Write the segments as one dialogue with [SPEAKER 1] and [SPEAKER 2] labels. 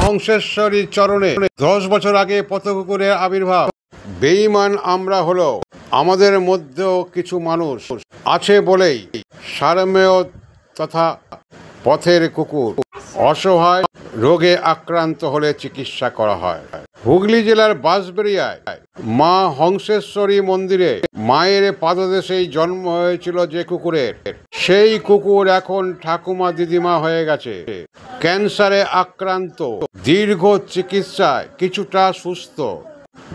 [SPEAKER 1] হংসেশ্বরীর চরণে 10 বছর আগে পথকুকুরের আবির্ভাব। বেঈমান আমরা হলো আমাদের মধ্যেও কিছু মানুষ আছে বলেই সারমেয় তথা পথের কুকুর অসহায় রোগে আক্রান্ত হলে চিকিৎসা করা হয়। হুগলি জেলার বাঁশবেড়িয়ায় মা হংসেশ্বরী মন্দিরে মায়ের পাদদেশেই জন্ম হয়েছিল যে কুকুরের, সেই কুকুর এখন ঠাকুমা দিদিমা হয়ে গেছে। ক্যান্সারে আক্রান্ত, দীর্ঘ চিকিৎসায় কিছুটা সুস্থ।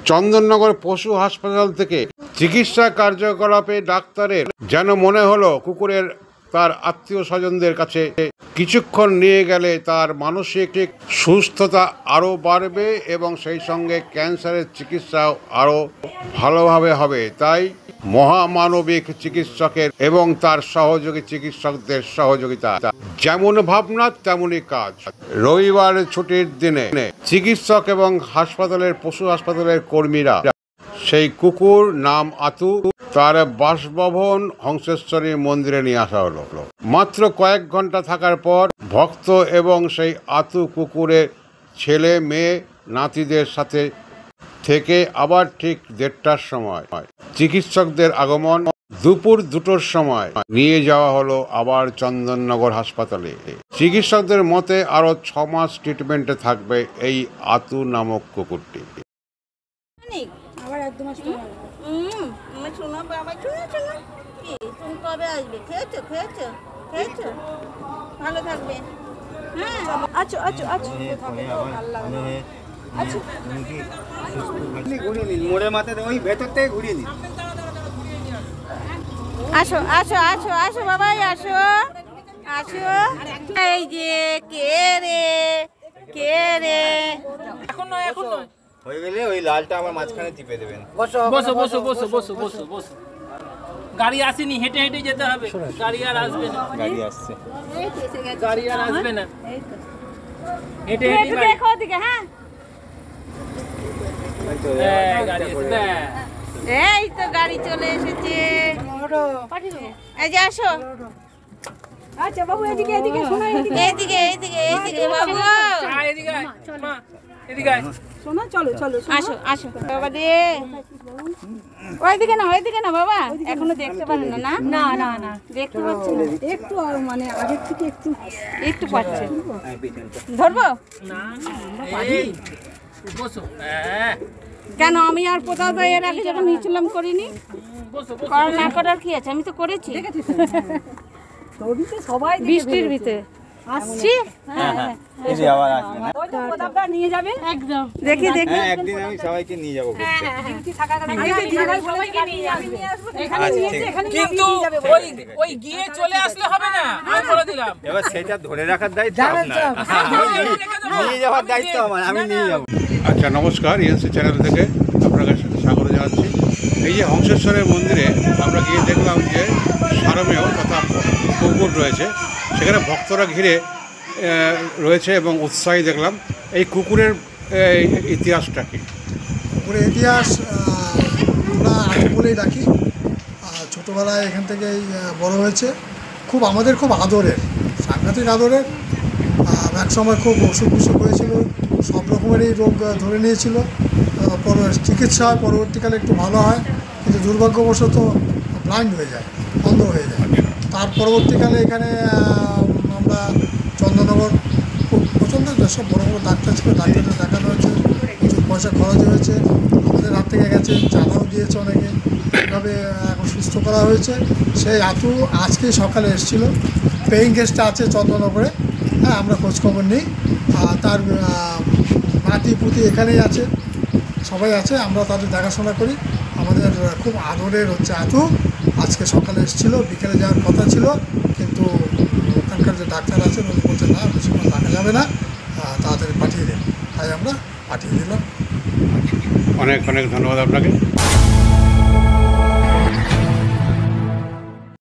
[SPEAKER 1] চন্দননগর পশু হাসপাতাল থেকে চিকিৎসা কার্যকলাপে ডাক্তারের যেন মনে হলো কুকুরের তার আত্মীয় স্বজনদের কাছে কিছুক্ষণ নিয়ে গেলে তার মানসিক সুস্থতা আরও বাড়বে এবং সেই সঙ্গে ক্যান্সারের চিকিৎসাও আরও ভালোভাবে হবে। তাই মহামানবিক চিকিৎসকের এবং তার সহযোগী চিকিৎসকদের সহযোগিতা, যেমন ভাবনা তেমনই কাজ। রবিবার ছুটির দিনে চিকিৎসক এবং হাসপাতালের পশু হাসপাতালের কর্মীরা সেই কুকুর নাম আতু তার বাসভবন হংসেশ্বরী মন্দিরে নিয়ে আসা হলো। মাত্র কয়েক ঘন্টা থাকার পর ভক্ত এবং সেই আতু কুকুরের ছেলে মেয়ে নাতিদের সাথে থেকে আবার ঠিক 1:30টার সময় চিকিৎসকদের আগমন। দুপুর 2টোর সময় নিয়ে যাওয়া হলো আবার চন্দননগর হাসপাতালে। চিকিৎসকদের মতে আরো 6 মাস ট্রিটমেন্টে থাকবে এই আতু নামক কুকুরটি।
[SPEAKER 2] ভালো থাকবে।
[SPEAKER 3] মোড়ের মাথায় ওই ভেতর থেকে ঘুরিয়ে নিন।
[SPEAKER 2] আসো আসো আসো আসো বাবাই আসো আসো। এই যে কে রে কে রে,
[SPEAKER 4] এখন নয় এখন নয়,
[SPEAKER 3] হয়ে গেলে ওই লালটা আমার মাঝখানে টিপে দেবেন।
[SPEAKER 4] বসো বসো বসো বসো বসো বসো বসো। গাড়ি আসেনি, হেঁটে হেঁটে যেতে হবে। গাড়ি আর আসবে না,
[SPEAKER 3] গাড়ি আসছে,
[SPEAKER 4] গাড়ি আর আসবে না, হেঁটে হেঁটে
[SPEAKER 2] দেখো দিকে। হ্যাঁ
[SPEAKER 4] গাড়ি আসবে।
[SPEAKER 2] এই তো গাড়ি চলে এসেছে। এই যে আসো। আচ্ছা বাবু এদিকে এদিকে শোনো, এদিকে এদিকে এদিকে এদিকে বাবু
[SPEAKER 4] এদিকে মা এদিকে
[SPEAKER 2] শোনো, চলো চলো আসো আসো বাবা রে। ওইদিকে না ওইদিকে না বাবা, এখনো দেখতে পারেন না? না না না দেখতে পাচ্ছি না, একটু মানে আগের থেকে একটু একটু পাচ্ছে। ধরবো
[SPEAKER 4] না বসো।
[SPEAKER 2] কেন আমি আর কোথাও তো এর আগে যখন নিয়েছিলাম করিনি? করার না করার কি আছে, আমি তো করেছি। সবাই বৃষ্টির ভিতরে আসছি। নিয়ে যাবেন একদম, দেখি দেখি
[SPEAKER 3] একদিন আমি সবাইকে নিয়ে যাবো।
[SPEAKER 4] কিন্তু ওই গিয়ে চলে আসলে হবে না, আমি বলে দিলাম।
[SPEAKER 3] এবার সেটা ধরে রাখার দায়িত্ব আপনার, নিয়ে যাওয়ার দায়িত্ব আমার, আমি নিয়ে যাবো।
[SPEAKER 1] আচ্ছা, নমস্কার, ইএনসি চ্যানেল থেকে আপনাদের সাথে স্বাগত জানাচ্ছি। এই যে হংসেশ্বরের মন্দিরে আমরা গিয়ে দেখলাম যে সারমেয় তথা কুকুর রয়েছে, সেখানে ভক্তরা ঘিরে রয়েছে এবং উৎসাহী দেখলাম। এই কুকুরের ইতিহাসটা কি?
[SPEAKER 5] কুকুরের ইতিহাস আমরা আগে বলেই রাখি। ছোটোবেলায় এখান থেকেই বড় হয়েছে, খুব আমাদের খুব আদরের, সাংঘাতিক আদরের। এক সময় খুব অসুখ বিসুখ হয়েছিল, সব রকমেরই রোগ ধরে নিয়েছিল। চিকিৎসা হয়, পরবর্তীকালে একটু ভালো হয়, কিন্তু দুর্ভাগ্যবশত ব্লাইন্ড হয়ে যায়, বন্ধ হয়ে যায়। তার পরবর্তীকালে এখানে আমরা চন্দননগর খুব পছন্দ, যেসব বড়ো বড়ো ডাক্তার ছিল ডাক্তারদের দেখানো হয়েছে, প্রচুর পয়সা খরচ হয়েছে, আমাদের হাত থেকে গেছে, চাঁদাও দিয়েছে অনেকে, এইভাবে এখন সুস্থ করা হয়েছে। সেই আতু আজকেই সকালে এসেছিল, পেইং গেস্টটা আছে চন্দননগরে। হ্যাঁ, আমরা খোঁজখবর নিই। তার নাতি পুতি এখানেই আছে, সবাই আছে, আমরা তাদের দেখাশোনা করি। আমাদের খুব আদরের হচ্ছে আতু। আজকে সকালে এসেছিল, বিকেলে যাওয়ার কথা ছিল, কিন্তু ওখানকার যে ডাক্তার আছেন উনি বলছেন না, বেশিক্ষণ দেখা যাবে না, তাড়াতাড়ি পাঠিয়ে দেন। তাই আমরা পাঠিয়ে দিলাম।
[SPEAKER 1] অনেক অনেক ধন্যবাদ আপনাকে।